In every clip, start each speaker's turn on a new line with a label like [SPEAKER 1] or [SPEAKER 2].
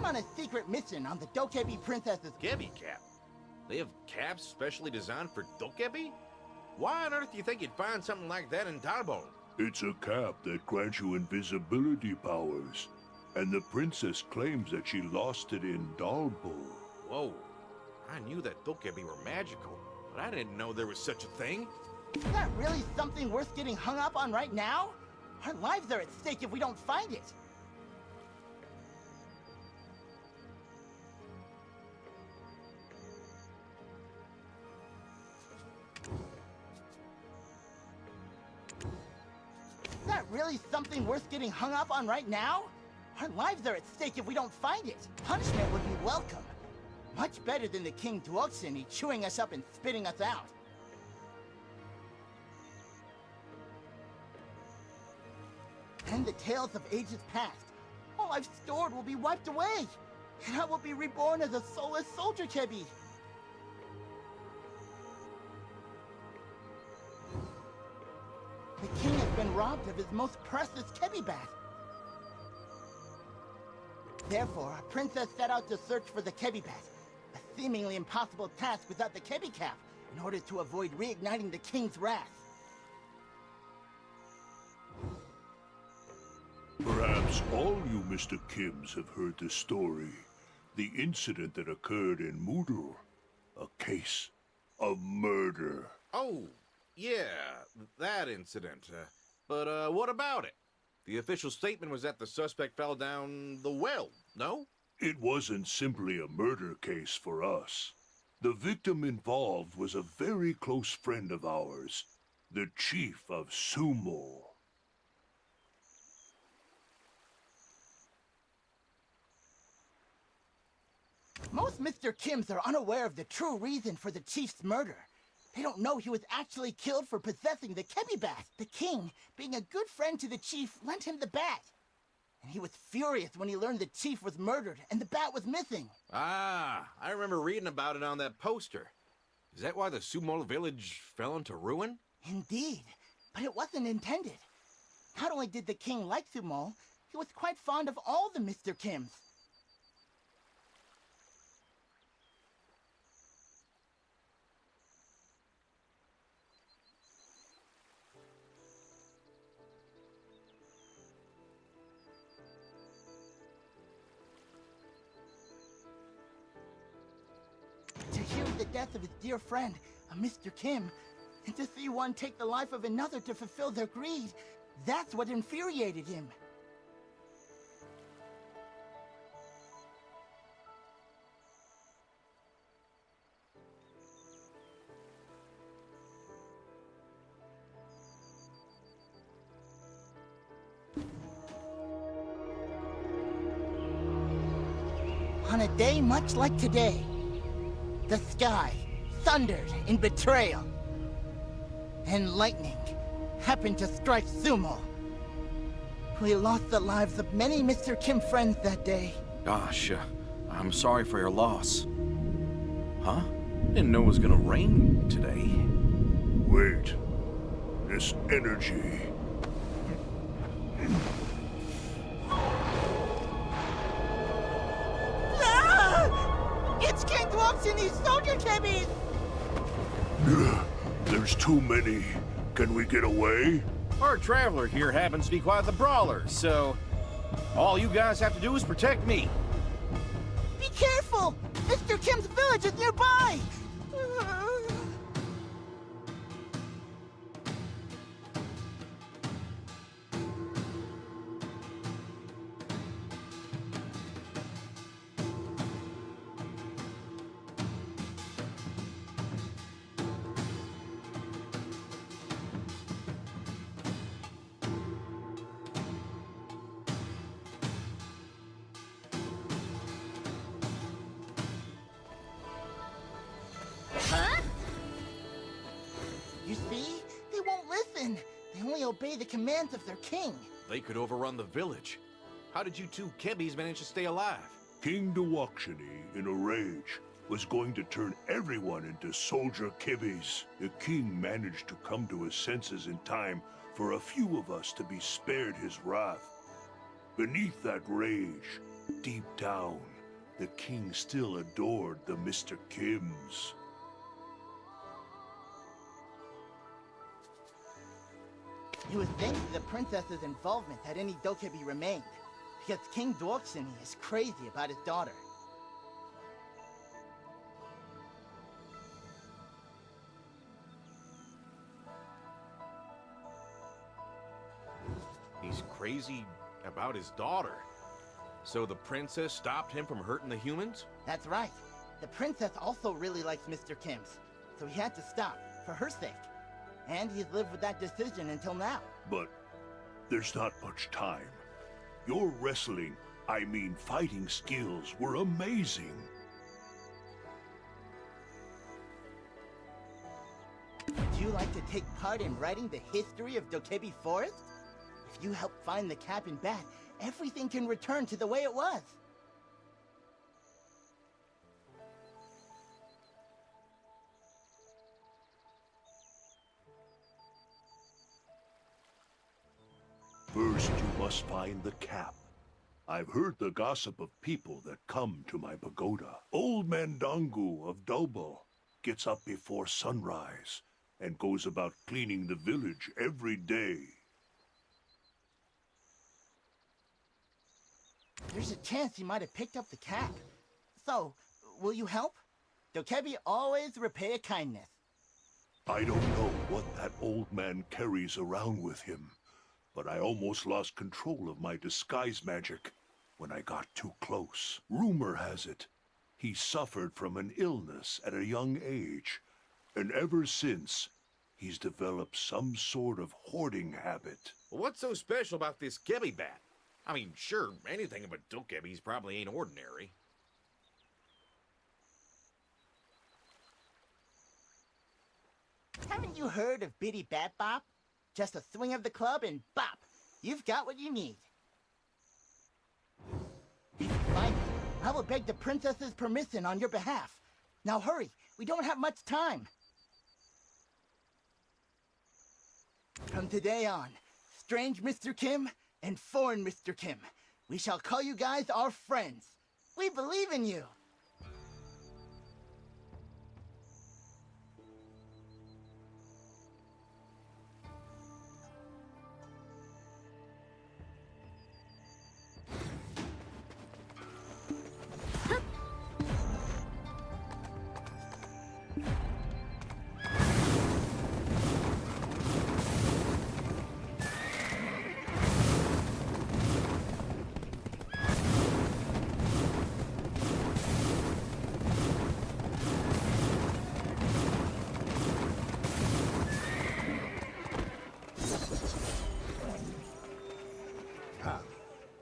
[SPEAKER 1] I'm on a secret mission on the Dokebi Princess's...
[SPEAKER 2] Kebi cap? They have caps specially designed for Dokebi? Why on earth do you think you'd find something like that in Darbo?
[SPEAKER 3] It's a cap that grants you invisibility powers. And the princess claims that she lost it in Dalbo.
[SPEAKER 2] Whoa. I knew that Dokebi were magical, but I didn't know there was such a thing.
[SPEAKER 1] Is that really something worth getting hung up on right now? Our lives are at stake if we don't find it. Is that really something worth getting hung up on right now? Our lives are at stake if we don't find it. Punishment would be welcome. Much better than the King Duoxini chewing us up and spitting us out. And the tales of ages past. All I've stored will be wiped away. And I will be reborn as a soulless soldier Kebi. The king has been robbed of his most precious Kebi bat. Therefore, our princess set out to search for the Kebi bat, a seemingly impossible task without the Kebi cap, in order to avoid reigniting the king's wrath.
[SPEAKER 3] Perhaps all you Mr. Kims have heard the story. The incident that occurred in Moodle. A case of murder.
[SPEAKER 2] Oh, yeah, that incident. But what about it? The official statement was that the suspect fell down the well, no?
[SPEAKER 3] It wasn't simply a murder case for us. The victim involved was a very close friend of ours, the chief of Sumo.
[SPEAKER 1] Most Mr. Kims are unaware of the true reason for the chief's murder. They don't know he was actually killed for possessing the Kebi bat. The king, being a good friend to the chief, lent him the bat. And he was furious when he learned the chief was murdered and the bat was missing.
[SPEAKER 2] Ah, I remember reading about it on that poster. Is that why the Sumo village fell into ruin?
[SPEAKER 1] Indeed, but it wasn't intended. Not only did the king like Sumo, he was quite fond of all the Mr. Kims. To hear the death of his dear friend, a Mr. Kim, and to see one take the life of another to fulfill their greed, that's what infuriated him. On a day much like today, the sky thundered in betrayal, and lightning happened to strike Sumo. We lost the lives of many Mr. Kim friends that day.
[SPEAKER 4] Gosh, I'm sorry for your loss. Huh? Didn't know it was gonna rain today.
[SPEAKER 3] Wait. This energy.
[SPEAKER 1] It's King Duoxini's soldier Kebis!
[SPEAKER 3] There's too many. Can we get away?
[SPEAKER 4] Our traveler here happens to be quite the brawler, so all you guys have to do is protect me.
[SPEAKER 1] Be careful! Mr. Kim's village is nearby! Huh? You see? They won't listen. They only obey the commands of their king.
[SPEAKER 2] They could overrun the village. How did you two Kebis manage to stay alive?
[SPEAKER 3] King Duoxini, in a rage, was going to turn everyone into soldier kibbies. The king managed to come to his senses in time for a few of us to be spared his wrath. Beneath that rage, deep down, the king still adored the Mr. Kims.
[SPEAKER 1] It was thanks to the princess's involvement that any Dokebi remained, because King Dorksini is crazy about his daughter.
[SPEAKER 2] He's crazy about his daughter. So the princess stopped him from hurting the humans?
[SPEAKER 1] That's right. The princess also really likes Mr. Kims, so he had to stop, for her sake. And he's lived with that decision until now.
[SPEAKER 3] But there's not much time. Your wrestling, I mean fighting skills, were amazing.
[SPEAKER 1] Would you like to take part in writing the history of Dokebi Forest? If you help find the cap and bat, everything can return to the way it was.
[SPEAKER 3] First, you must find the cap. I've heard the gossip of people that come to my pagoda. Old man Dangu of Dobo gets up before sunrise and goes about cleaning the village every day.
[SPEAKER 1] There's a chance he might have picked up the cap. So, will you help? Dokebi always repay a kindness.
[SPEAKER 3] I don't know what that old man carries around with him, but I almost lost control of my disguise magic when I got too close. Rumor has it, he suffered from an illness at a young age, and ever since, he's developed some sort of hoarding habit.
[SPEAKER 2] What's so special about this Kebi bat? I mean, sure, anything about Dokebi's probably ain't ordinary.
[SPEAKER 1] Haven't you heard of Biddy Bat Bop? Just a swing of the club and bop! You've got what you need. If you like, I will beg the princess's permission on your behalf. Now hurry, we don't have much time. From today on, strange Mr. Kim and foreign Mr. Kim, we shall call you guys our friends. We believe in you.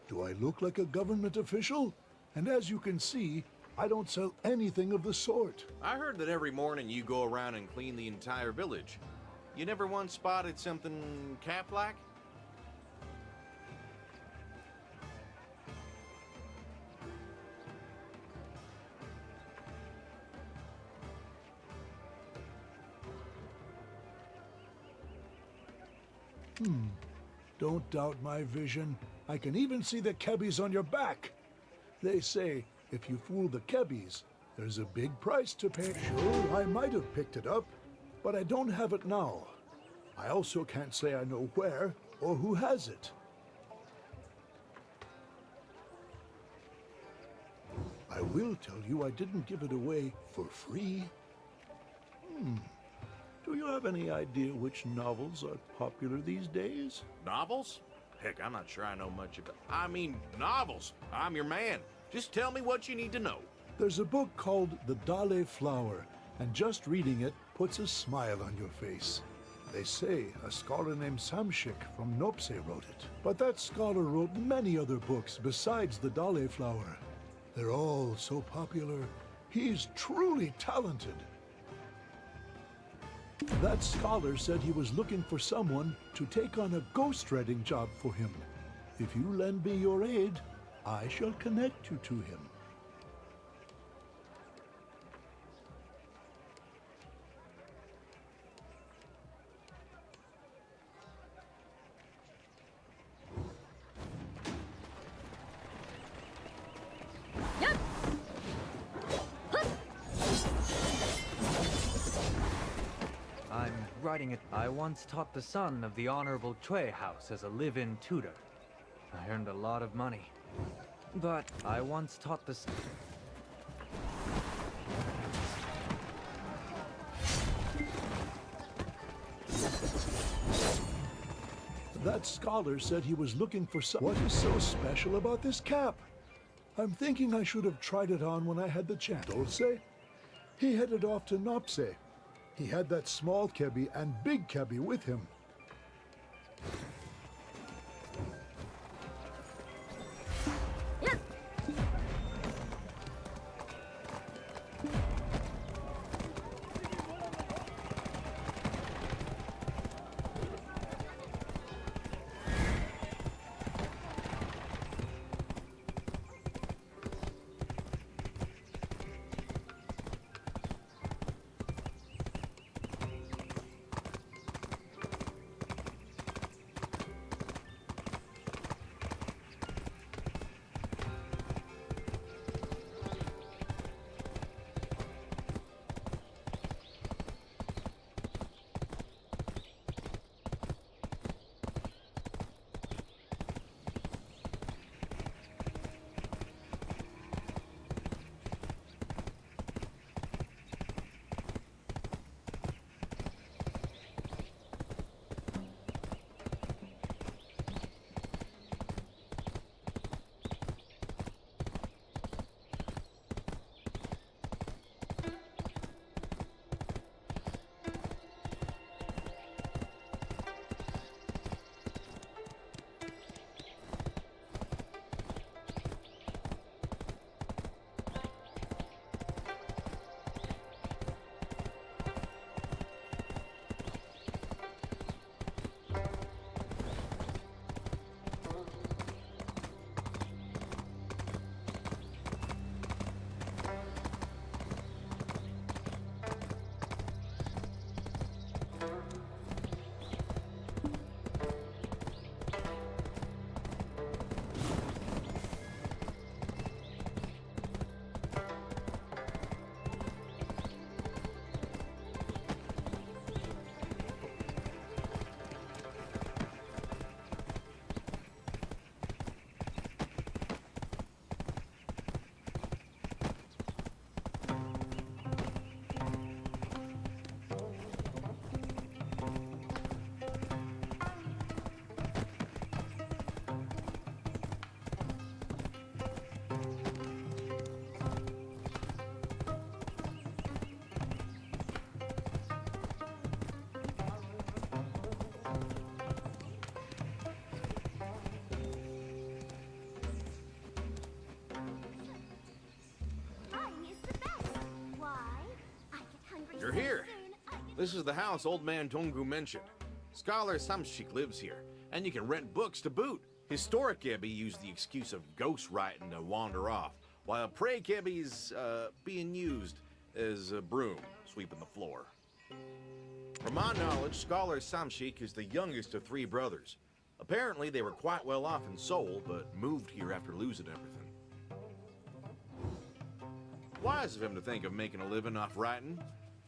[SPEAKER 3] Do I look like a government official? And as you can see, I don't sell anything of the sort.
[SPEAKER 2] I heard that every morning you go around and clean the entire village. You never once spotted something cat-like?
[SPEAKER 3] Don't doubt my vision. I can even see the Kebbies on your back. They say, if you fool the Kebbies, there's a big price to pay. Sure, I might have picked it up, but I don't have it now. I also can't say I know where or who has it. I will tell you I didn't give it away for free. Do you have any idea which novels are popular these days?
[SPEAKER 2] Novels? Heck, I'm not sure I know much about... I mean, novels. I'm your man. Just tell me what you need to know.
[SPEAKER 3] There's a book called The Dale Flower, and just reading it puts a smile on your face. They say a scholar named Samshik from Nopse wrote it. But that scholar wrote many other books besides The Dale Flower. They're all so popular. He's truly talented. That scholar said he was looking for someone to take on a ghostwriting job for him. If you lend me your aid, I shall connect you to him.
[SPEAKER 5] writing it. I once taught the son of the Honorable Chue House as a live-in tutor. I earned a lot of money. But I once taught the...
[SPEAKER 3] That scholar said he was looking for some... What is so special about this cap? I'm thinking I should have tried it on when I had the chance. Dulce? He headed off to Nopse. He had that small Kebi and big Kebi with him.
[SPEAKER 2] You're here. This is the house Old Man Tongu mentioned. Scholar Samshik lives here, and you can rent books to boot. Historic Kebi used the excuse of ghost writing to wander off, while Prey Kebi's being used as a broom, sweeping the floor. From my knowledge, Scholar Samshik is the youngest of 3 brothers. Apparently, they were quite well off in Seoul, but moved here after losing everything. Wise of him to think of making a living off writing.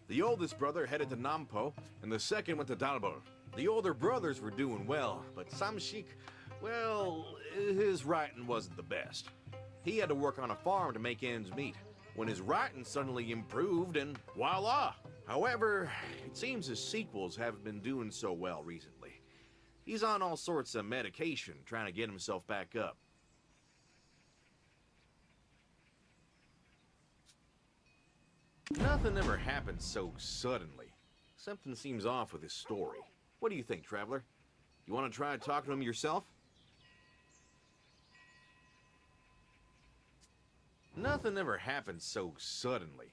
[SPEAKER 2] The oldest brother headed to Nampo, and the second went to Dalbor. The older brothers were doing well, but Samshik, well, his writing wasn't the best. He had to work on a farm to make ends meet, when his writing suddenly improved, and voila! However, it seems his sequels haven't been doing so well recently. He's on all sorts of medication, trying to get himself back up. Nothing ever happens so suddenly. Something seems off with his story. What do you think, Traveler? You want to try talking to him yourself? Nothing ever happens so suddenly.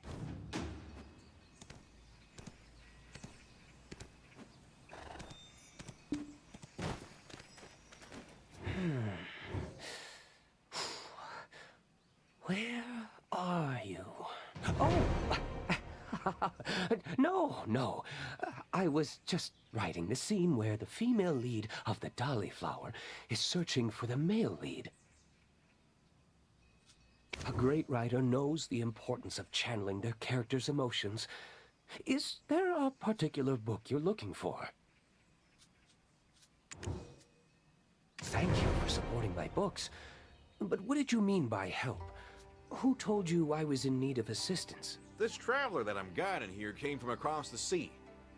[SPEAKER 6] Where are you? Oh! No. I was just writing the scene where the female lead of the Dolly Flower is searching for the male lead. A great writer knows the importance of channeling their characters' emotions Is there a particular book you're looking for? Thank you for supporting my books. But what did you mean by help? Who told you I was in need of assistance?
[SPEAKER 2] This traveler that I'm guiding here came from across the sea.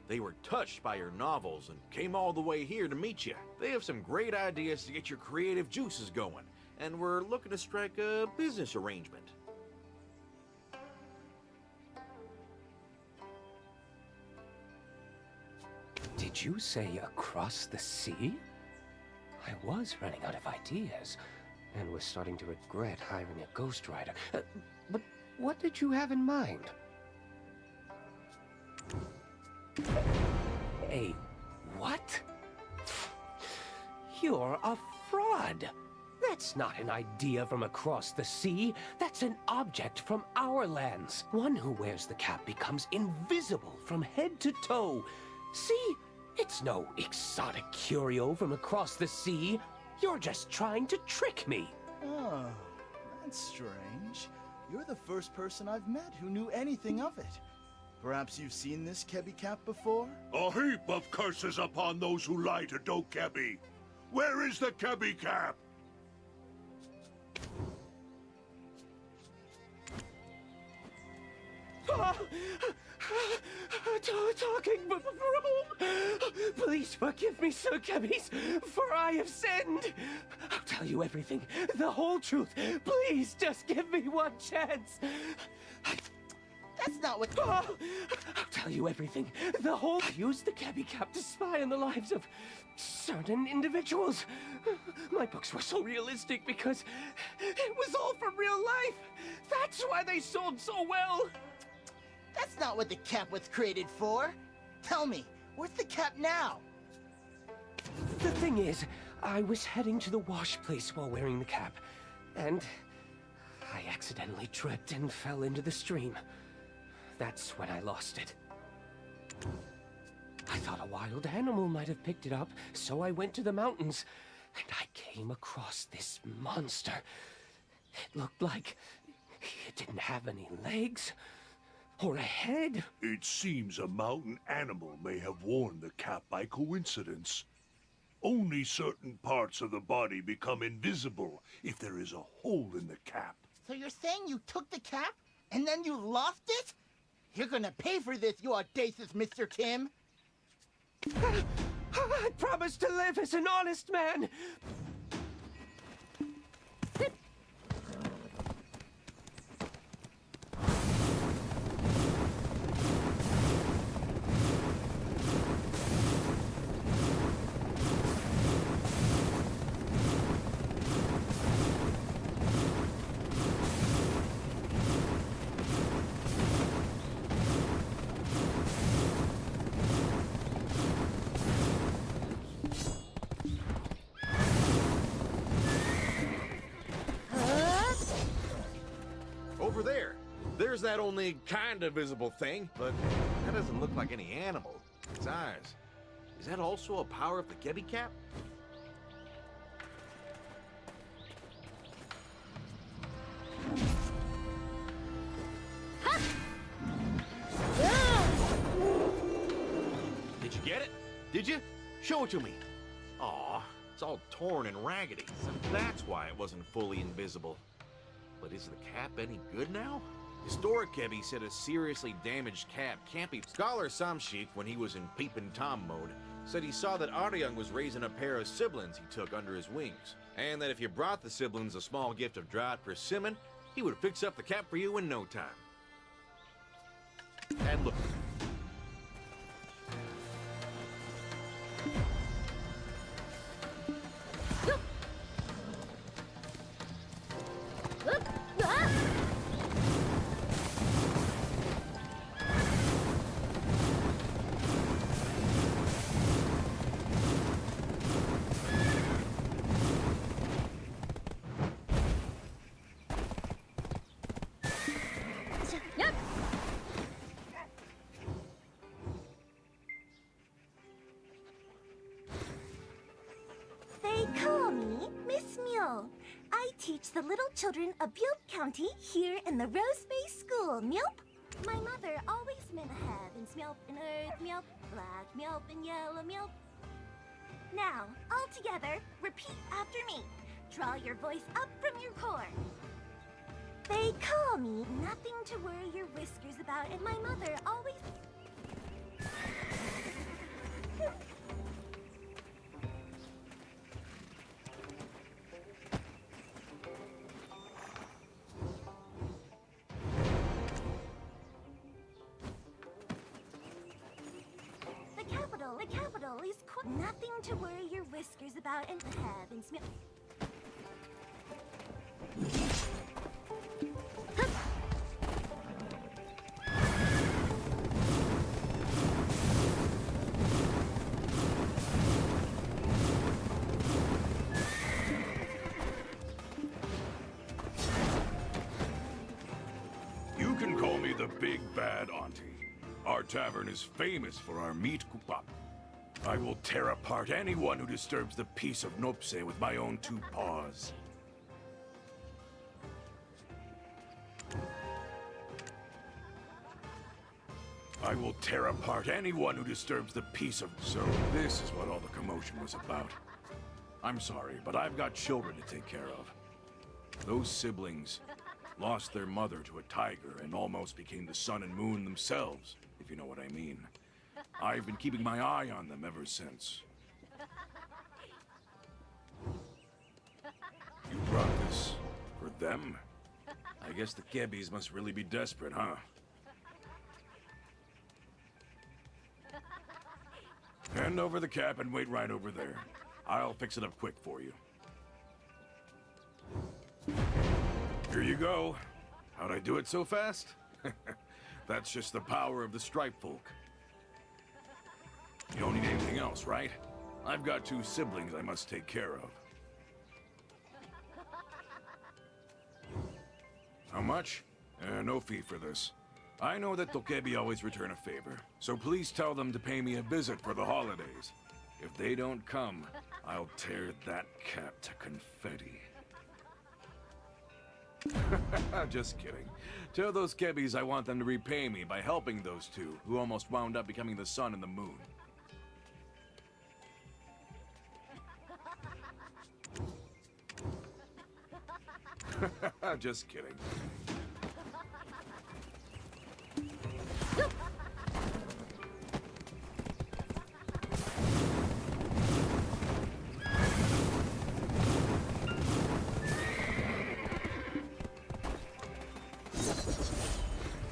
[SPEAKER 2] They were touched by your novels and came all the way here to meet you. They have some great ideas to get your creative juices going, and we're looking to strike a business arrangement.
[SPEAKER 6] Did you say across the sea? I was running out of ideas, and was starting to regret hiring a ghostwriter. But what did you have in mind? A what? You're a fraud. That's not an idea from across the sea. That's an object from our lands. One who wears the cap becomes invisible from head to toe. See? It's no exotic curio from across the sea. You're just trying to trick me.
[SPEAKER 7] Oh, that's strange. You're the first person I've met who knew anything of it. Perhaps you've seen this Kebi cap before?
[SPEAKER 3] A heap of curses upon those who lie to Dokebi. Where is the Kebi cap?
[SPEAKER 6] Talking Rome. Please forgive me, Sir Kebbies, for I have sinned. I'll tell you everything, the whole truth. Please, just give me one chance.
[SPEAKER 1] That's not what...
[SPEAKER 6] I'll tell you everything, the whole... I used the Kebby cap to spy on the lives of certain individuals. My books were so realistic because it was all from real life. That's why they sold so well.
[SPEAKER 1] That's not what the cap was created for. Tell me, where's the cap now?
[SPEAKER 6] The thing is, I was heading to the wash place while wearing the cap, and I accidentally tripped and fell into the stream. That's when I lost it. I thought a wild animal might have picked it up, so I went to the mountains, and I came across this monster. It looked like it didn't have any legs or a head.
[SPEAKER 3] It seems a mountain animal may have worn the cap by coincidence. Only certain parts of the body become invisible if there is a hole in the cap.
[SPEAKER 1] So you're saying you took the cap, and then you lost it? You're gonna pay for this, you audacious Mr. Kim!
[SPEAKER 6] I promised to live as an honest man!
[SPEAKER 2] Over there, there's that only kind of visible thing, but that doesn't look like any animal. Its eyes. Is that also a power of the Gebby cap? Did you get it? Did you? Show it to me. Aw, it's all torn and raggedy. So that's why it wasn't fully invisible. But is the cap any good now? Historic Kebby said a seriously damaged cap can't be. Scholar Samshik, when he was in peeping Tom mode, said he saw that Aryung was raising a pair of siblings he took under his wings, and that if you brought the siblings a small gift of dried persimmon, he would fix up the cap for you in no time. And look.
[SPEAKER 8] They call me Miss Mule. I teach the little children of Build County here in the Rose Bay School, Mule. My mother always in the heavens, meow, in earth, meow, black, meow, and yellow, meow. Now, all together, repeat after me. Draw your voice up from your core. They call me nothing to worry your whiskers about, and my mother always... The capital is nothing to worry your whiskers about, and the heavens...
[SPEAKER 3] You can call me the Big Bad Auntie. Our tavern is famous for our meat kupap. I will tear apart anyone who disturbs the peace of Nopse with my own two paws. I will tear apart anyone who disturbs the peace of... So this is what all the commotion was about. I'm sorry, but I've got children to take care of. Those siblings lost their mother to a tiger and almost became the sun and moon themselves, if you know what I mean. I've been keeping my eye on them ever since. You brought this for them? I guess the Kebbies must really be desperate, huh? Hand over the cap and wait right over there. I'll fix it up quick for you. Here you go. How'd I do it so fast? That's just the power of the Stripe Folk. You don't need anything else, right? I've got two siblings I must take care of. How much? No fee for this. I know that Tokebi always return a favor, so please tell them to pay me a visit for the holidays. If they don't come, I'll tear that cap to confetti. Just kidding. Tell those Kebbies I want them to repay me by helping those two, who almost wound up becoming the sun and the moon. Just kidding.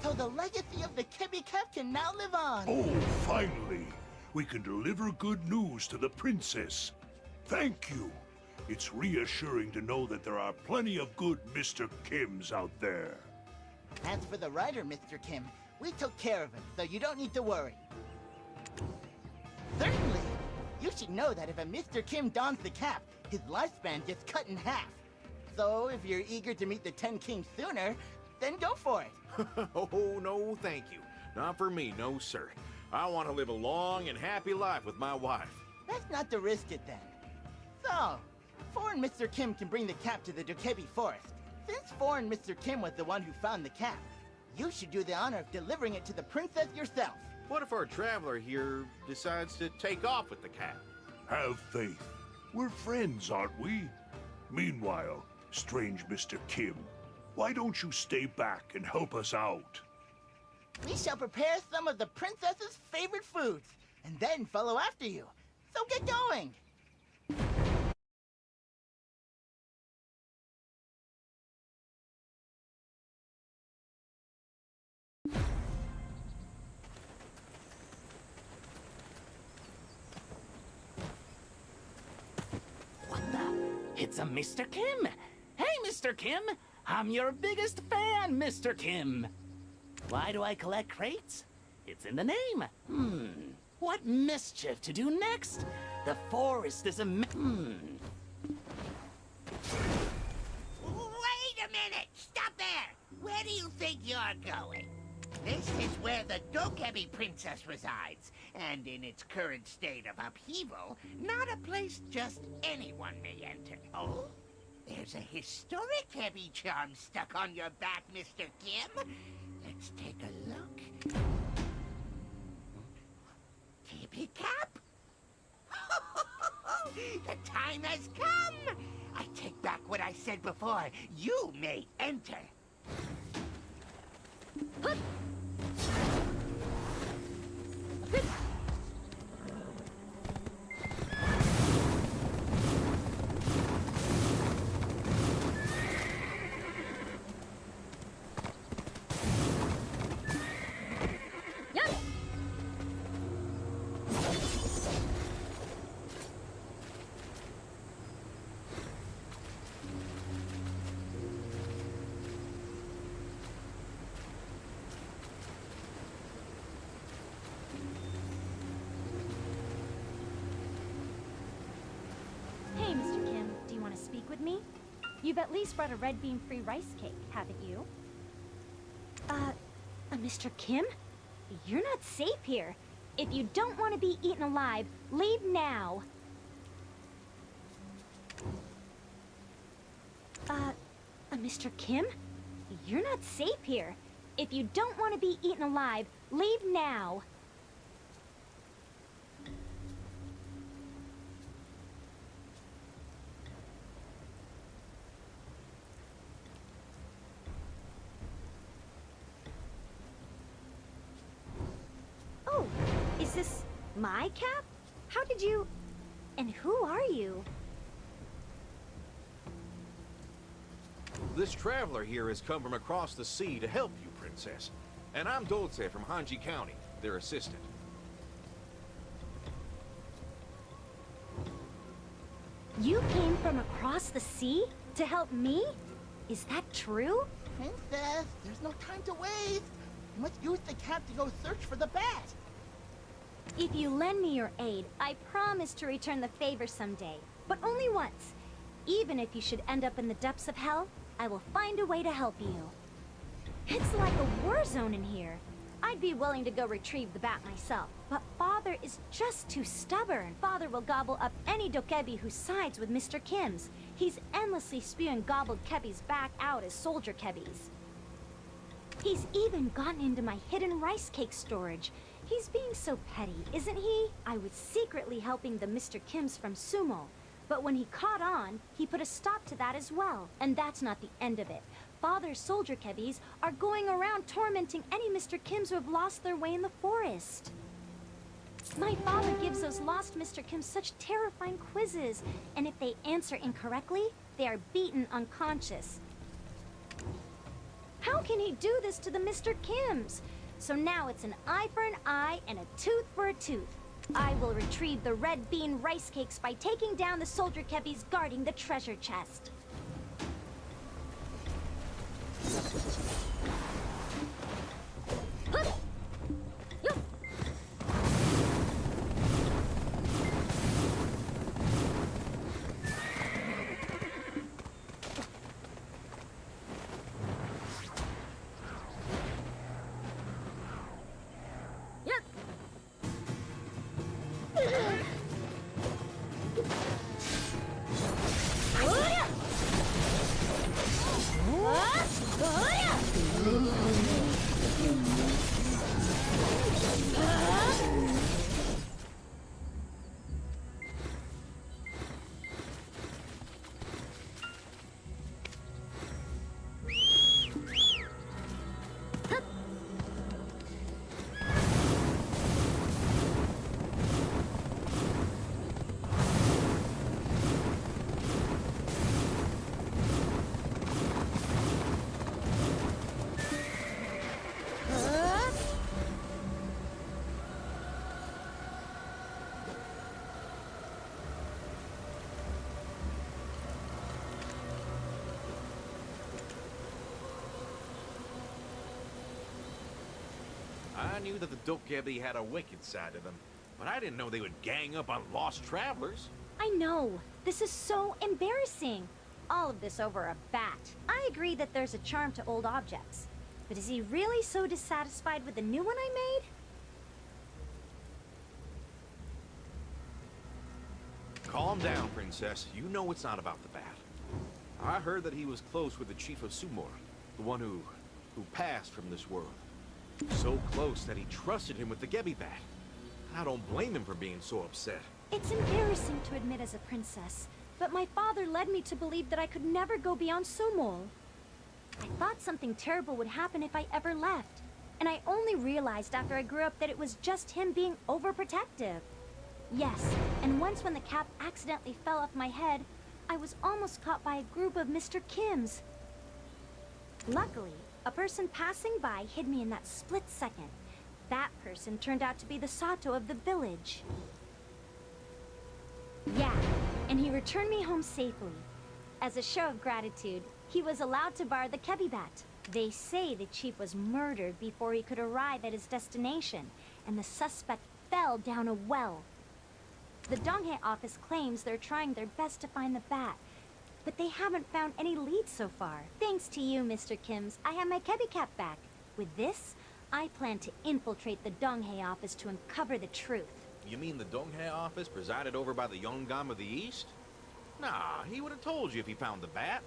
[SPEAKER 1] So the legacy of the Kebby Cap can now live on.
[SPEAKER 3] Oh, finally! We can deliver good news to the princess. Thank you. It's reassuring to know that there are plenty of good Mr. Kims out there.
[SPEAKER 1] As for the rider, Mr. Kim, we took care of him, so you don't need to worry. Certainly! You should know that if a Mr. Kim dons the cap, his lifespan gets cut in half. So if you're eager to meet the 10 Kings sooner, then go for it.
[SPEAKER 2] Oh, no, thank you. Not for me, no, sir. I want to live a long and happy life with my wife.
[SPEAKER 1] Best not to risk it then. So, foreign Mr. Kim can bring the cap to the Dokebi Forest. Since foreign Mr. Kim was the one who found the cap, you should do the honor of delivering it to the princess yourself.
[SPEAKER 2] What if our traveler here decides to take off with the cap?
[SPEAKER 3] Have faith. We're friends, aren't we? Meanwhile, strange Mr. Kim, why don't you stay back and help us out?
[SPEAKER 1] We shall prepare some of the princess's favorite foods, and then follow after you. So get going!
[SPEAKER 9] What the? It's a Mr. Kim! Hey, Mr. Kim! I'm your biggest fan, Mr. Kim! Why do I collect crates? It's in the name. What mischief to do next? The forest is a Wait
[SPEAKER 10] a minute! Stop there! Where do you think you're going? This is where the Dokebi princess resides, and in its current state of upheaval, not a place just anyone may enter. Oh? There's a historic Kebi charm stuck on your back, Mr. Kim. Let's take a look. The time has come! I take back what I said before. You may enter.
[SPEAKER 8] Hey, Mr. Kim, do you want to speak with me? You've at least brought a red bean-free rice cake, haven't you? Mr. Kim? You're not safe here. If you don't want to be eaten alive, leave now. Mr. Kim? You're not safe here. If you don't want to be eaten alive, leave now. Oh, is this my cap? How did you... And who are you?
[SPEAKER 2] This traveler here has come from across the sea to help you, Princess. And I'm Dulce from Hanji County, their assistant.
[SPEAKER 8] You came from across the sea to help me? Is that true?
[SPEAKER 1] Princess, there's no time to waste. You must use the cap to go search for the bat.
[SPEAKER 8] If you lend me your aid, I promise to return the favor someday. But only once. Even if you should end up in the depths of hell, I will find a way to help you. It's like a war zone in here. I'd be willing to go retrieve the bat myself, but Father is just too stubborn. Father will gobble up any dokebi who sides with Mr. Kim's. He's endlessly spewing gobbled kebis back out as soldier kebis. He's even gotten into my hidden rice cake storage. He's being so petty, isn't he? I was secretly helping the Mr. Kims from Sumo, but when he caught on, he put a stop to that as well. And that's not the end of it. Father's soldier kebis are going around tormenting any Mr. Kims who have lost their way in the forest. My father gives those lost Mr. Kims such terrifying quizzes, and if they answer incorrectly, they are beaten unconscious. How can he do this to the Mr. Kims? So now it's an eye for an eye and a tooth for a tooth. I will retrieve the red bean rice cakes by taking down the soldier kebis guarding the treasure chest.
[SPEAKER 2] I knew that the Dokebi had a wicked side to them, but I didn't know they would gang up on lost travelers.
[SPEAKER 8] I know. This is so embarrassing. All of this over a bat. I agree that there's a charm to old objects. But is he really so dissatisfied with the new one I made?
[SPEAKER 2] Calm down, Princess. You know it's not about the bat. I heard that he was close with the chief of Sumor, the one who passed from this world. So close that he trusted him with the Gebi bat. I don't blame him for being so upset.
[SPEAKER 8] It's embarrassing to admit as a princess, but my father led me to believe that I could never go beyond Sumol. I thought something terrible would happen if I ever left, and I only realized after I grew up that it was just him being overprotective. Yes, and once when the cap accidentally fell off my head, I was almost caught by a group of Mr. Kims. Luckily, a person passing by hid me in that split second. That person turned out to be the Sato of the village. Yeah, and he returned me home safely. As a show of gratitude, he was allowed to borrow the Kebibat. They say the chief was murdered before he could arrive at his destination, and the suspect fell down a well. The Donghae office claims they're trying their best to find the bat, but they haven't found any leads so far. Thanks to you, Mr. Kims, I have my Kebicap back. With this, I plan to infiltrate the Donghae office to uncover the truth.
[SPEAKER 2] You mean the Donghae office presided over by the Yongam of the East? Nah, he would have told you if he found the bat.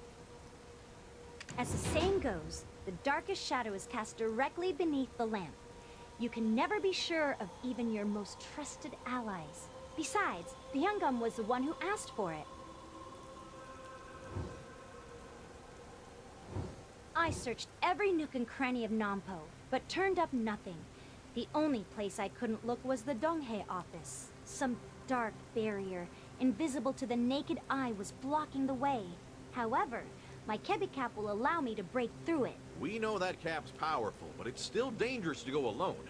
[SPEAKER 8] As the saying goes, the darkest shadow is cast directly beneath the lamp. You can never be sure of even your most trusted allies. Besides, the Yongam was the one who asked for it. I searched every nook and cranny of Nampo, but turned up nothing. The only place I couldn't look was the Donghae office. Some dark barrier, invisible to the naked eye, was blocking the way. However, my Kebicap will allow me to break through it.
[SPEAKER 2] We know that cap's powerful, but it's still dangerous to go alone.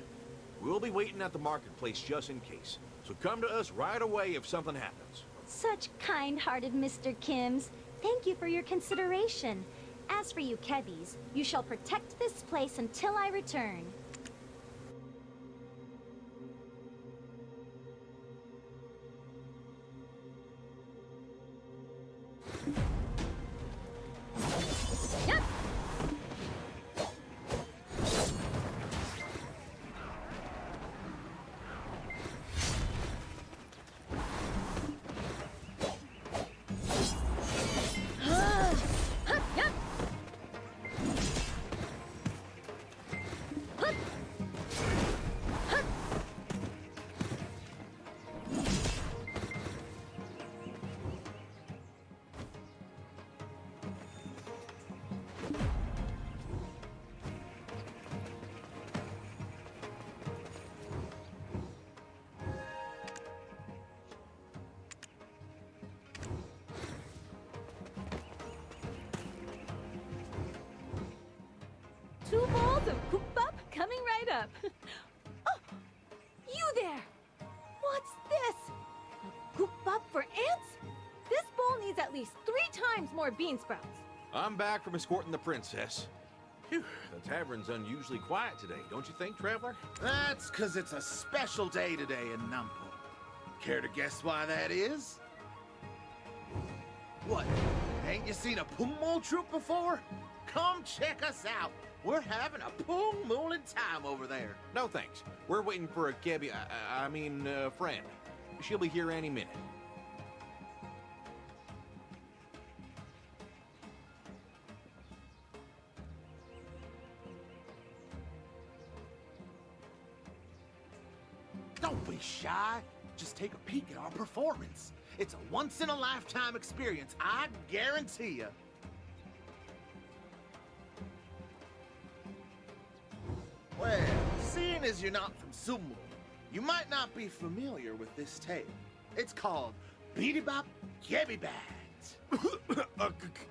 [SPEAKER 2] We'll be waiting at the marketplace just in case. So come to us right away if something happens.
[SPEAKER 8] Such kind-hearted Mr. Kims. Thank you for your consideration. As for you Kebbies, you shall protect this place until I return. Yup!
[SPEAKER 11] Two bowls of koopbap coming right up. Oh, you there! What's this? A koopbap for ants? This bowl needs at least 3 times more bean sprouts.
[SPEAKER 2] I'm back from escorting the princess. Phew, the tavern's unusually quiet today, don't you think, Traveler?
[SPEAKER 7] That's 'cause it's a special day today in Nampo. Care to guess why that is? What? Ain't you seen a Pumol troupe before? Come check us out. We're having a Pumolin time over there.
[SPEAKER 2] No thanks. We're waiting for a friend. She'll be here any minute.
[SPEAKER 7] Don't be shy. Just take a peek at our performance. It's a once-in-a-lifetime experience, I guarantee you. Well, seeing as you're not from Sumul, you might not be familiar with this tale. It's called Beatty-Bop Gebby-Bat.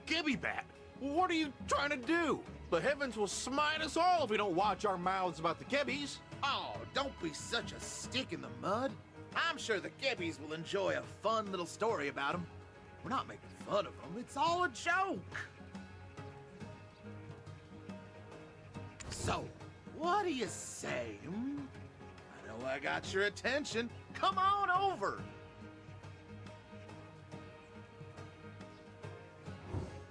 [SPEAKER 2] Gibby Bat, what are you trying to do? The heavens will smite us all if we don't watch our mouths about the Gebbies.
[SPEAKER 7] Oh, don't be such a stick in the mud. I'm sure the Gebbies will enjoy a fun little story about them. We're not making fun of them, it's all a joke. So, what do you say, hmm? I know I got your attention. Come on over.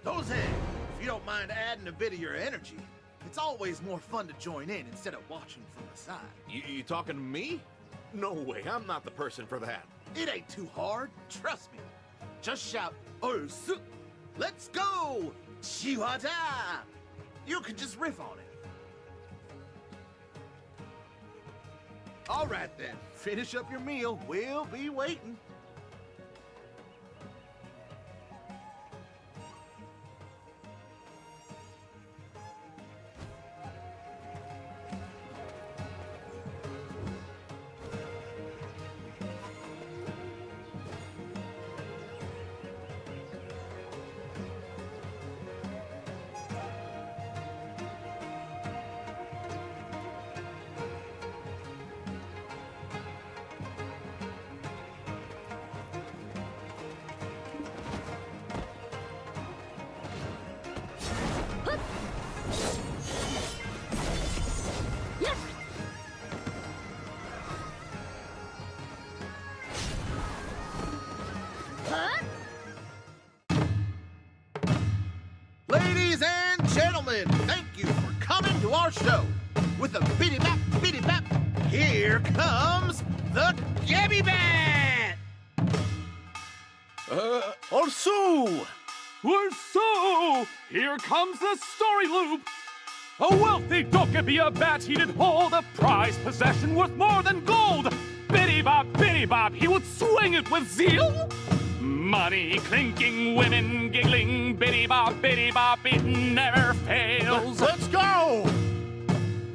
[SPEAKER 7] Goes ahead, if you don't mind adding a bit of your energy. It's always more fun to join in instead of watching from the side.
[SPEAKER 2] You talking to me? No way, I'm not the person for that.
[SPEAKER 7] It ain't too hard, trust me. Just shout, "Ursu!" Let's go! Chihuahua! You can just riff on it. All right then, finish up your meal. We'll be waiting. gentlemen, thank you for coming to our show. With a biddy bap, here comes the Gabby Bat!
[SPEAKER 12] Also, here comes the story loop. A wealthy Dokkaebi bat, he did hold a prized possession worth more than gold. Biddy bop, he would swing it with zeal. Money clinking, women giggling, biddy bop, it never fails.
[SPEAKER 7] Let's go!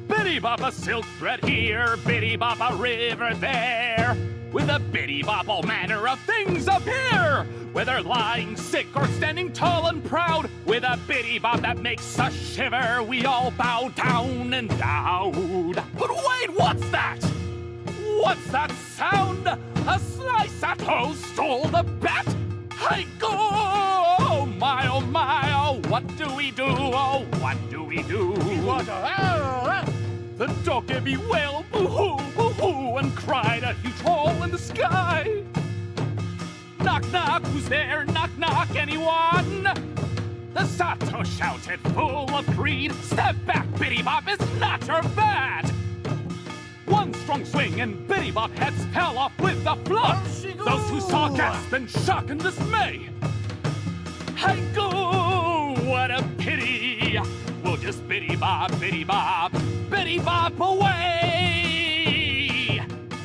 [SPEAKER 12] Biddy bop, a silk thread here, biddy bop, a river there. With a biddy bop, all manner of things appear. Whether lying sick or standing tall and proud, with a biddy bop that makes us shiver, we all bow down and down. But wait, what's that? What's that sound? A slice at toast stole the bat? I go! Oh my, what do we do? Oh, what do we do? The Dokkaebi wailed, boo-hoo, boo-hoo, and cried a huge hole in the sky. Knock, knock, who's there? Knock, knock, anyone? The Sato shouted, full of greed, step back, Biddy Bop, it's not your bat! One strong swing and Biddy Bop heads fell off with a flop. Those who saw gasped in shock and dismay. I go, what a pity! We'll just Biddy Bop away!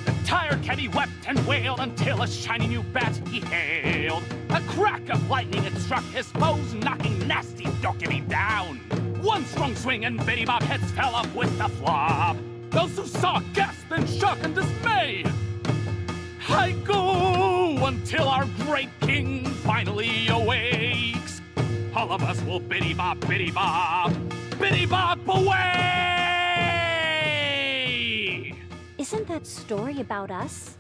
[SPEAKER 12] The tired caddy wept and wailed until a shiny new bat he hailed. A crack of lightning had struck his foes, knocking nasty Dokkaebi down. One strong swing and Biddy Bop heads fell off with a flop. Those who saw gasped in shock and dismay. I go until our great king finally awakes. All of us will Biddy Bop away!
[SPEAKER 11] Isn't that story about us?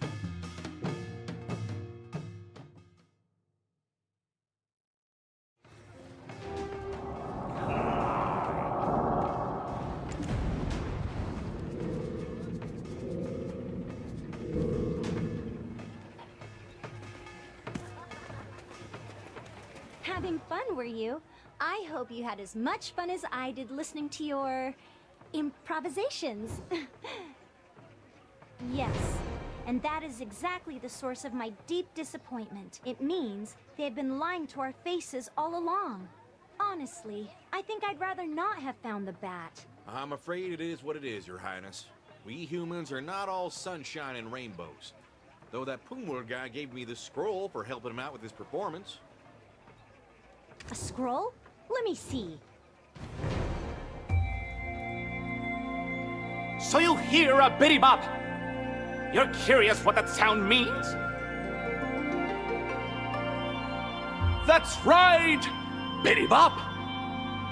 [SPEAKER 11] Having fun, were you? I hope you had as much fun as I did listening to your improvisations. Yes, and that is exactly the source of my deep disappointment. It means they have been lying to our faces all along. Honestly, I think I'd rather not have found the bat.
[SPEAKER 2] I'm afraid it is what it is, Your Highness. We humans are not all sunshine and rainbows. Though that Pumur guy gave me this scroll for helping him out with his performance.
[SPEAKER 11] A scroll? Let me see.
[SPEAKER 12] So you hear a Biddy Bop? You're curious what that sound means? That's right! Biddy Bop!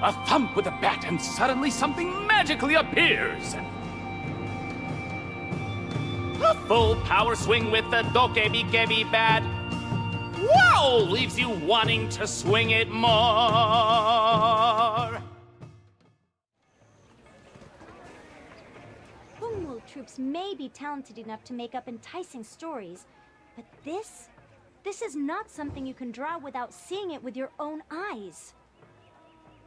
[SPEAKER 12] A thump with a bat and suddenly something magically appears! A full power swing with the Dokkaebi bat. Wow! Leaves you wanting to swing it more!
[SPEAKER 11] Hongwu troops may be talented enough to make up enticing stories, but this is not something you can draw without seeing it with your own eyes.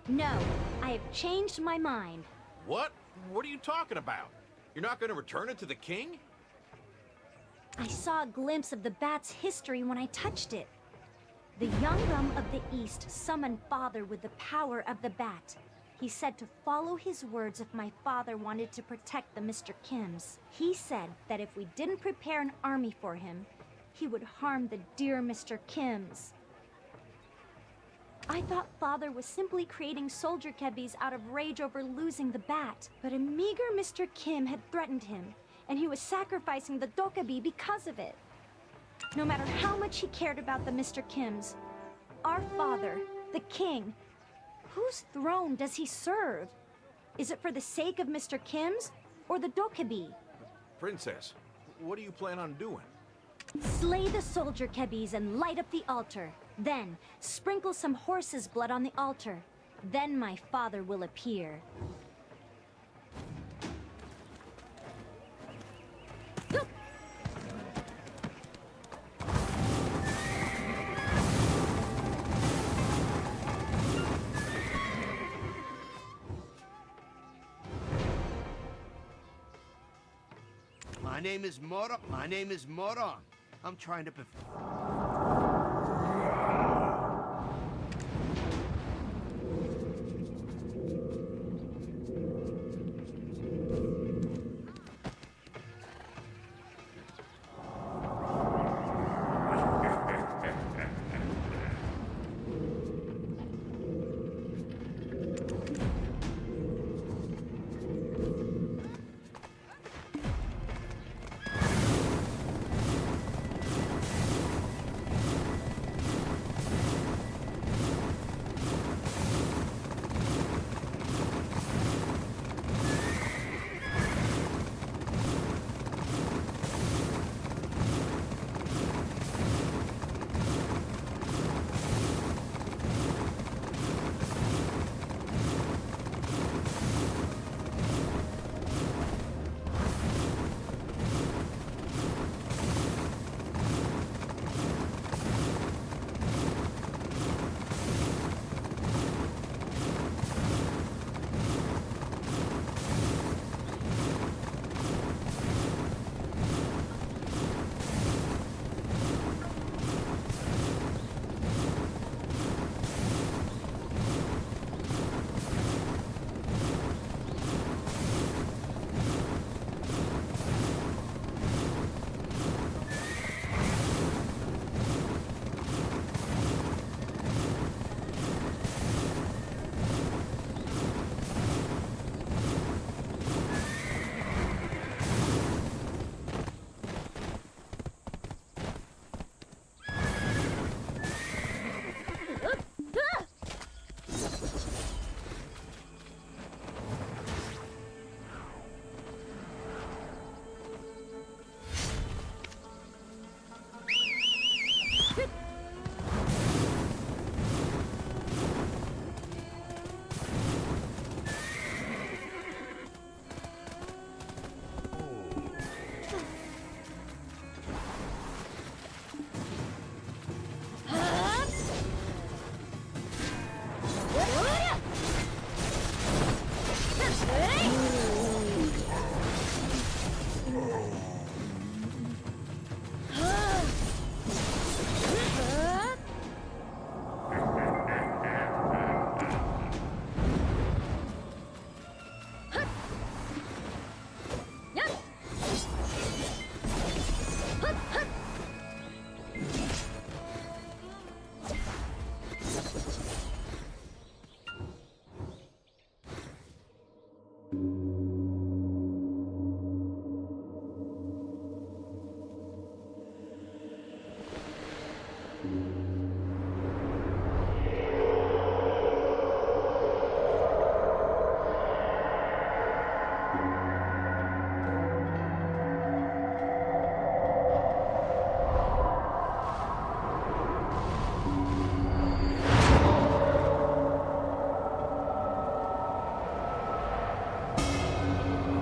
[SPEAKER 11] No, I have changed my mind.
[SPEAKER 2] What? What are you talking about? You're not going to return it to the king?
[SPEAKER 11] I saw a glimpse of the bat's history when I touched it. The young Rum of the East summoned Father with the power of the bat. He said to follow his words if my father wanted to protect the Mr. Kims. He said that if we didn't prepare an army for him, he would harm the dear Mr. Kims. I thought Father was simply creating soldier kebbies out of rage over losing the bat, but a meager Mr. Kim had threatened him, and he was sacrificing the Dokkaebi because of it. No matter how much he cared about the Mr. Kims, our father, the king, whose throne does he serve? Is it for the sake of Mr. Kims or the Dokkaebi?
[SPEAKER 2] Princess, what do you plan on doing?
[SPEAKER 11] Slay the soldier kebbies and light up the altar. Then, sprinkle some horse's blood on the altar. Then my father will appear.
[SPEAKER 7] My name is Moron. My name is Moron. I'm trying to...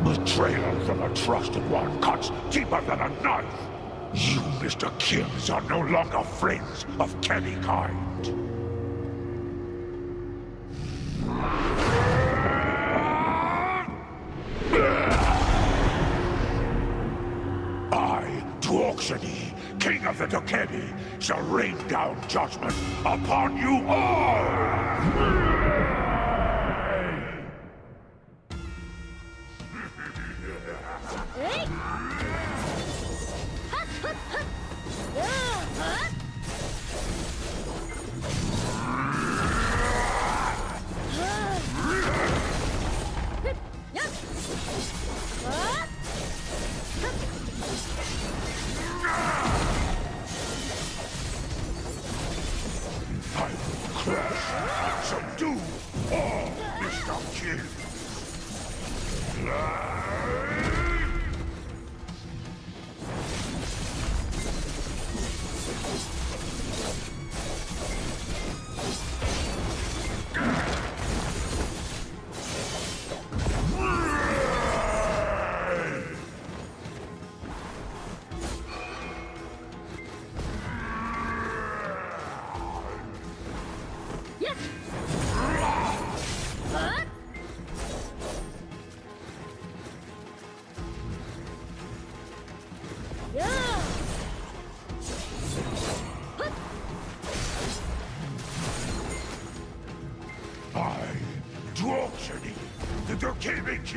[SPEAKER 3] Betrayal from a trusted one cuts deeper than a knife. You, Mr. Kims, are no longer friends of Kenny kind. I, Dworksony, King of the Dokkebi, shall rain down judgment upon you all! I will crush, subdue all Mr. Kill.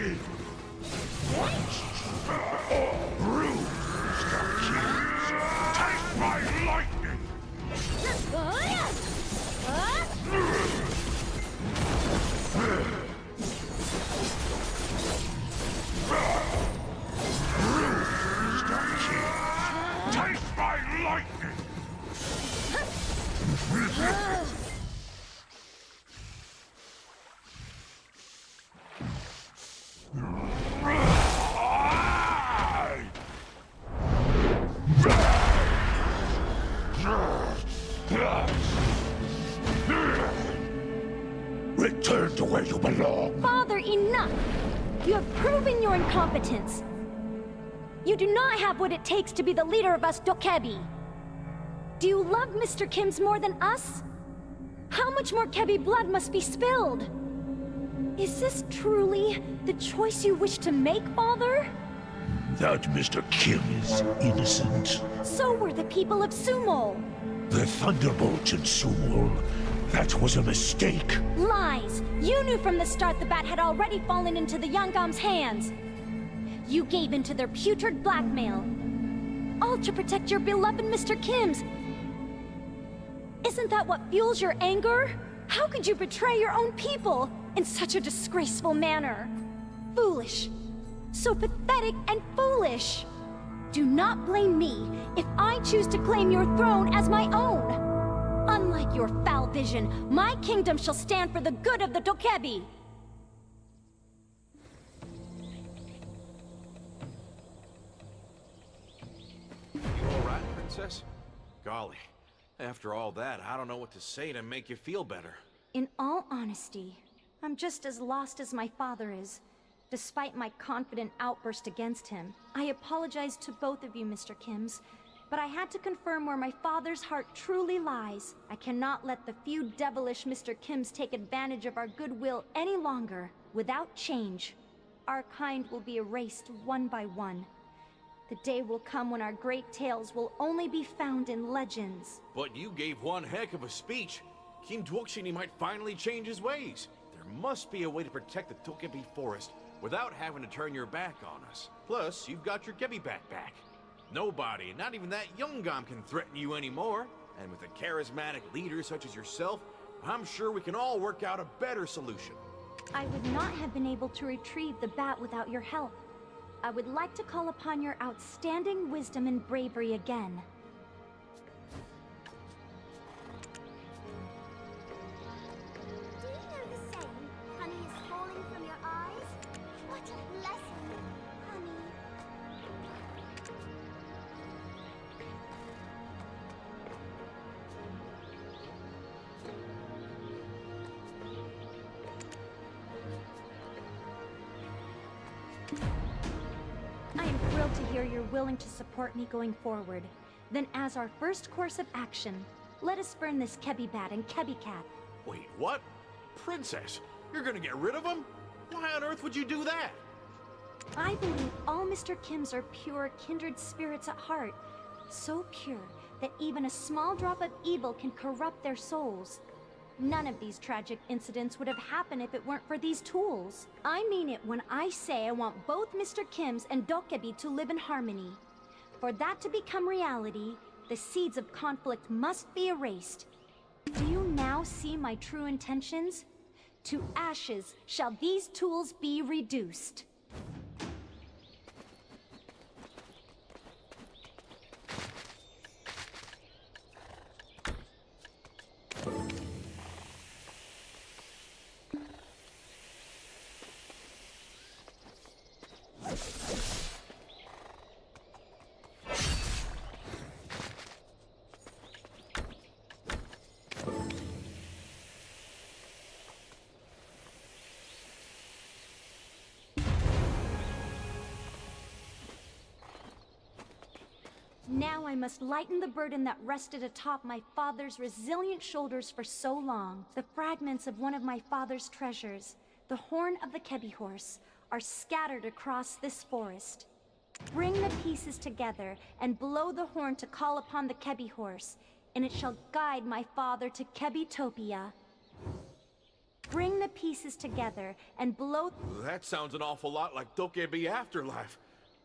[SPEAKER 3] lightning! Bruise the keys! Take my lightning! Bruise the keys! Take my lightning! Return to where you belong.
[SPEAKER 11] Father, enough! You have proven your incompetence. You do not have what it takes to be the leader of us Dokebi. Do you love Mr. Kim's more than us? How much more Kebi blood must be spilled? Is this truly the choice you wish to make, Father?
[SPEAKER 3] That Mr. Kim is innocent.
[SPEAKER 11] So were the people of Sumol.
[SPEAKER 3] The Thunderbolts in Sumol. That was a mistake.
[SPEAKER 11] Lies! You knew from the start the bat had already fallen into the Yangam's hands. You gave in to their putrid blackmail. All to protect your beloved Mr. Kim's. Isn't that what fuels your anger? How could you betray your own people in such a disgraceful manner? Foolish. So pathetic and foolish. Do not blame me if I choose to claim your throne as my own. Unlike your foul vision, my kingdom shall stand for the good of the Dokebi.
[SPEAKER 2] You all right, Princess? Golly, after all that, I don't know what to say to make you feel better.
[SPEAKER 11] In all honesty, I'm just as lost as my father is. Despite my confident outburst against him, I apologize to both of you, Mr. Kims, but I had to confirm where my father's heart truly lies. I cannot let the few devilish Mr. Kims take advantage of our goodwill any longer. Without change, our kind will be erased one by one. The day will come when our great tales will only be found in legends.
[SPEAKER 2] But you gave one heck of a speech. Kim Dwokshini might finally change his ways. There must be a way to protect the Tokebi forest without having to turn your back on us. Plus, you've got your Kebi back. Nobody, not even that Yungam, can threaten you anymore. And with a charismatic leader such as yourself, I'm sure we can all work out a better solution.
[SPEAKER 11] I would not have been able to retrieve the bat without your help. I would like to call upon your outstanding wisdom and bravery again.
[SPEAKER 8] Do you know the saying, honey is falling from your eyes? What a lesson, honey.
[SPEAKER 11] I am thrilled to hear you're willing to support me going forward. Then as our first course of action, let us burn this Kebi Bat and Kebi Cat.
[SPEAKER 2] Wait, what? Princess, you're gonna get rid of them? Why on earth would you do that?
[SPEAKER 11] I believe all Mr. Kims are pure, kindred spirits at heart. So pure that even a small drop of evil can corrupt their souls. None of these tragic incidents would have happened if it weren't for these tools. I mean it when I say I want both Mr. Kims and Dokebi to live in harmony. For that to become reality, the seeds of conflict must be erased. Do you now see my true intentions? To ashes shall these tools be reduced. Now I must lighten the burden that rested atop my father's resilient shoulders for so long. The fragments of one of my father's treasures, the horn of the Kebi horse, are scattered across this forest. Bring the pieces together and blow the horn to call upon the Kebi horse, and it shall guide my father to Kebitopia.
[SPEAKER 8] bring the pieces together and blow...
[SPEAKER 2] That sounds an awful lot like Dokebi Afterlife.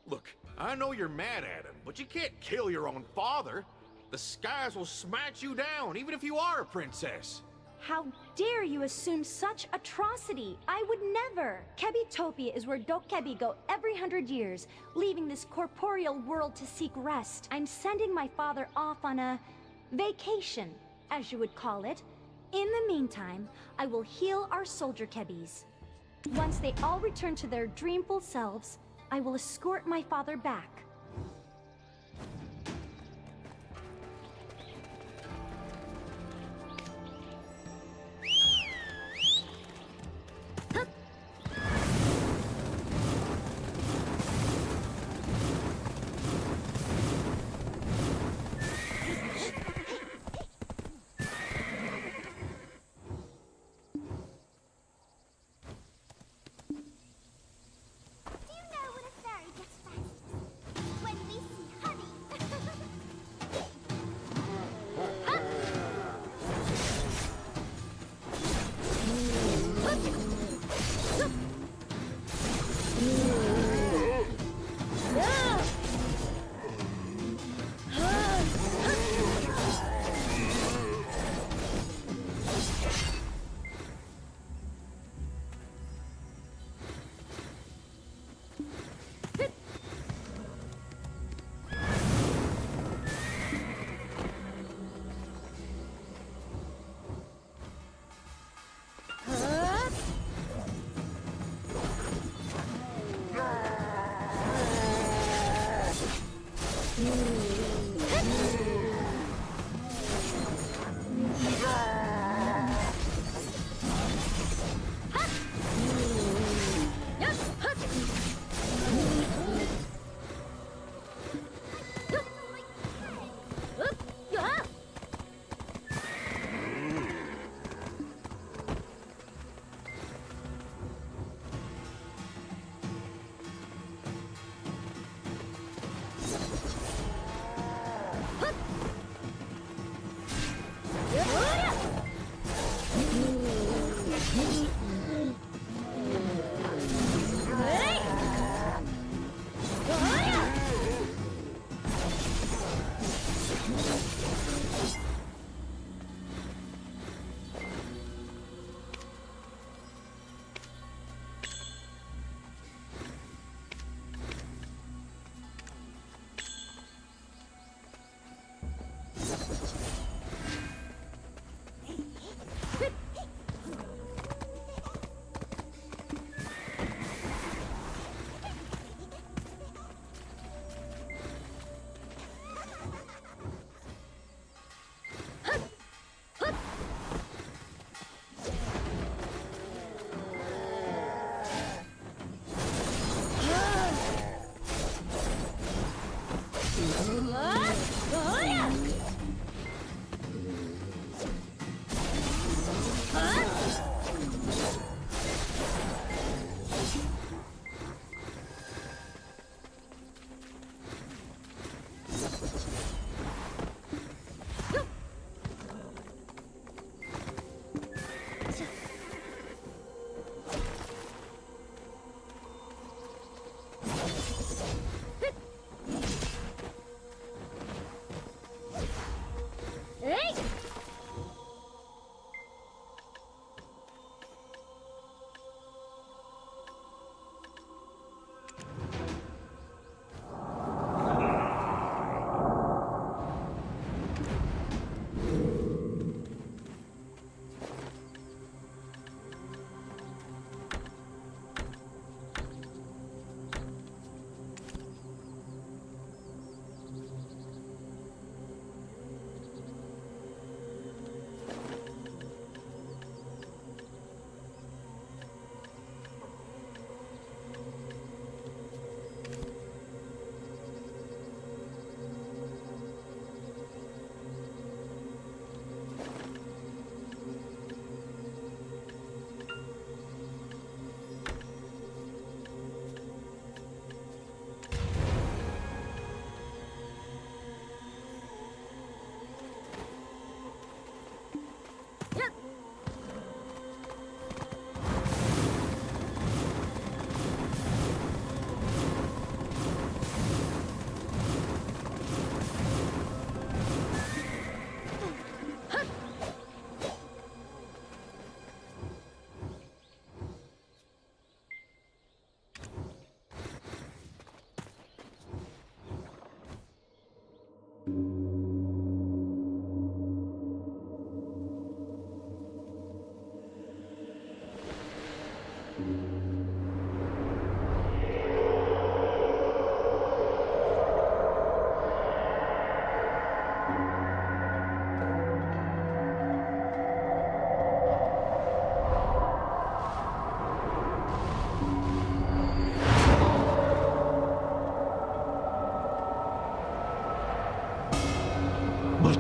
[SPEAKER 2] Look, I know you're mad at him, but you can't kill your own father. The skies will smash you down, even if you are a princess.
[SPEAKER 8] How dare you assume such atrocity? I would never! Kebitopia is where Dokebi go every 100 years, leaving this corporeal world to seek rest. I'm sending my father off on a vacation, as you would call it. In the meantime, I will heal our soldier Kebis. Once they all return to their dreamful selves, I will escort my father back.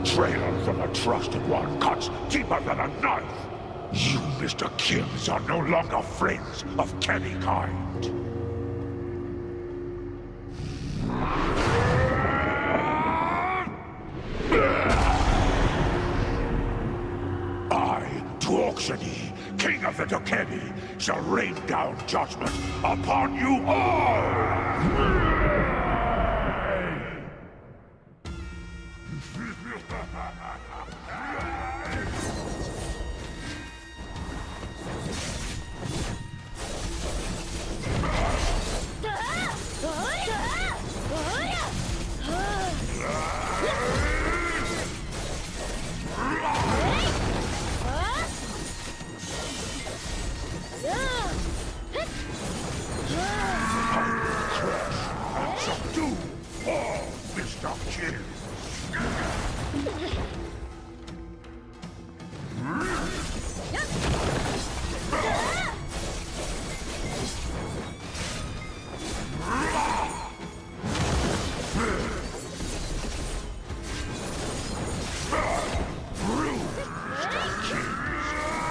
[SPEAKER 3] betrayal from a trusted one cuts deeper than a knife. You, Mr. Kims, are no longer friends of any kind. I, Tuoxani, King of the Dokebi, shall rain down judgment upon you all! Subdue all, Mr. Kill!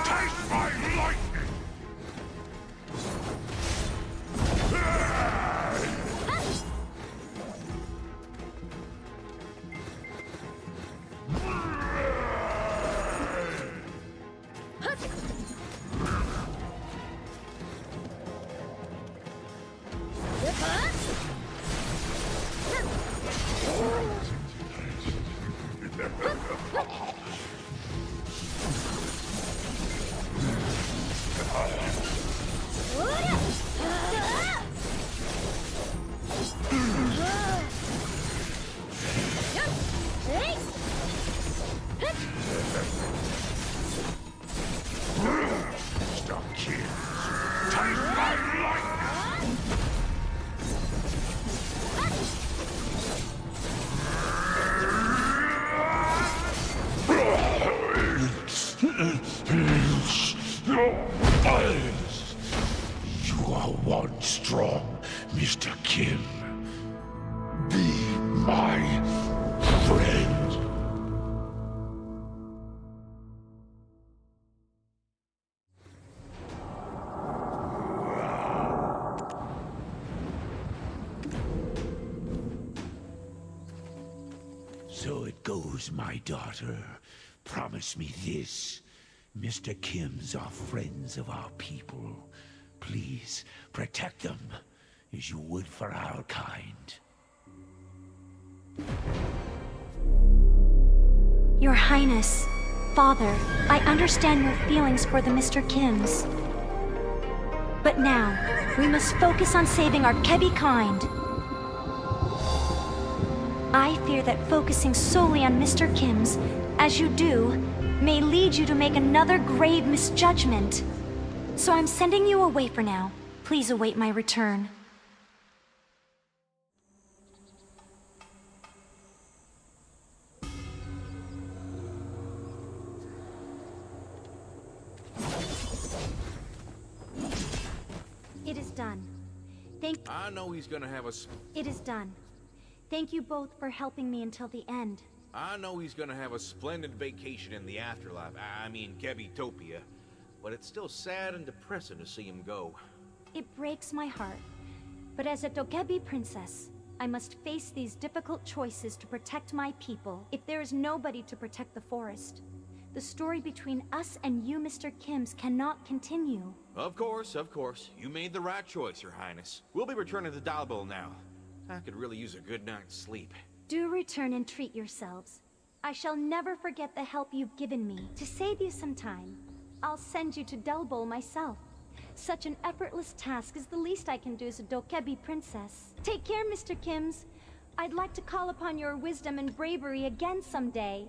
[SPEAKER 3] Taste my lightning! Mr. Kids, taste my lightning! You are one strong, Mr. Kim. Be my friend. So it goes, my daughter. Promise me this. Mr. Kims are friends of our people. Please, protect them as you would for our kind.
[SPEAKER 13] Your Highness, Father, I understand your feelings for the Mr. Kims. But now, we must focus on saving our Kebi kind. I fear that focusing solely on Mr. Kims, as you do, may lead you to make another grave misjudgment. So I'm sending you away for now. Please await my return. It is done.
[SPEAKER 2] I know he's gonna have a...
[SPEAKER 13] It is done. Thank you both for helping me until the end.
[SPEAKER 2] I know he's gonna have a splendid vacation in the afterlife. I mean, Kebitopia. But it's still sad and depressing to see him go.
[SPEAKER 13] It breaks my heart. But as a Dokebi princess, I must face these difficult choices to protect my people. If there is nobody to protect the forest, the story between us and you, Mr. Kims, cannot continue.
[SPEAKER 2] Of course, of course. You made the right choice, Your Highness. We'll be returning to Dalbo now. I could really use a good night's sleep.
[SPEAKER 13] Do return and treat yourselves. I shall never forget the help you've given me. To save you some time, I'll send you to Delbol myself. Such an effortless task is the least I can do as a Dokebi princess. Take care, Mr. Kims. I'd like to call upon your wisdom and bravery again someday.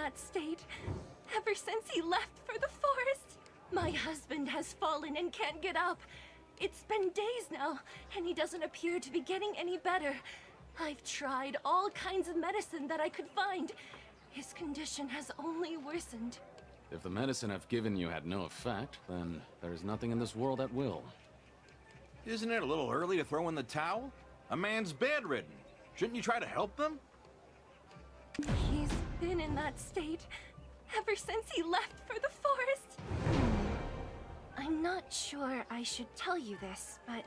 [SPEAKER 8] that state ever since he left for the forest. My husband has fallen and can't get up. It's been days now, and he doesn't appear to be getting any better. I've tried all kinds of medicine that I could find. His condition has only worsened.
[SPEAKER 4] If the medicine I've given you had no effect, then there's nothing in this world that will.
[SPEAKER 2] Isn't it a little early to throw in the towel? A man's bedridden. Shouldn't you try to help them?
[SPEAKER 8] He's been in that state ever since he left for the forest. I'm not sure I should tell you this, but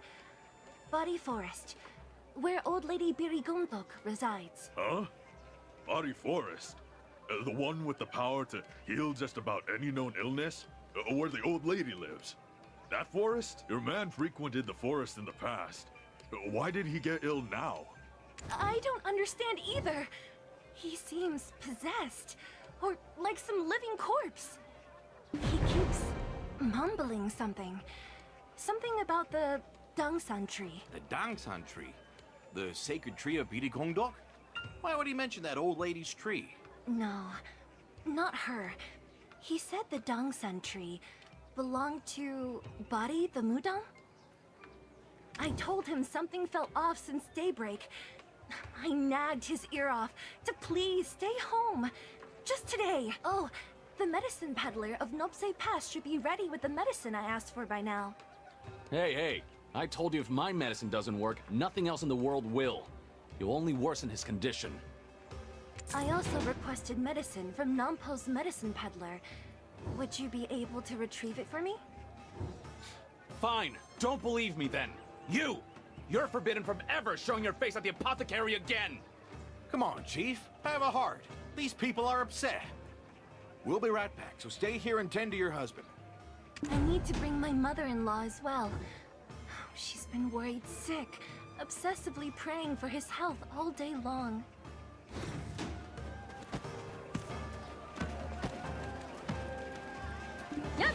[SPEAKER 8] Body Forest, where old lady Birigondok resides.
[SPEAKER 3] Huh? Body Forest? The one with the power to heal just about any known illness? Where the old lady lives? That forest? Your man frequented the forest in the past. Why did he get ill now?
[SPEAKER 8] I don't understand either. He seems possessed, or like some living corpse. He keeps mumbling something. Something about the Dangsan tree.
[SPEAKER 2] The Dangsan tree? The sacred tree of Birigongdok? Why would he mention that old lady's tree?
[SPEAKER 8] No, not her. He said the Dangsan tree belonged to Bari the Mudang? I told him something felt off since daybreak. I nagged his ear off to please stay home. Just today. Oh, the medicine peddler of Nopse Pass should be ready with the medicine I asked for by now.
[SPEAKER 4] Hey, I told you if my medicine doesn't work, nothing else in the world will. You'll only worsen his condition.
[SPEAKER 8] I also requested medicine from Nampo's medicine peddler. Would you be able to retrieve it for me?
[SPEAKER 4] Fine, don't believe me then. You're forbidden from ever showing your face at the apothecary again!
[SPEAKER 2] Come on, Chief. Have a heart. These people are upset. We'll be right back, so stay here and tend to your husband.
[SPEAKER 8] I need to bring my mother-in-law as well. She's been worried sick, obsessively praying for his health all day long.
[SPEAKER 11] Yep,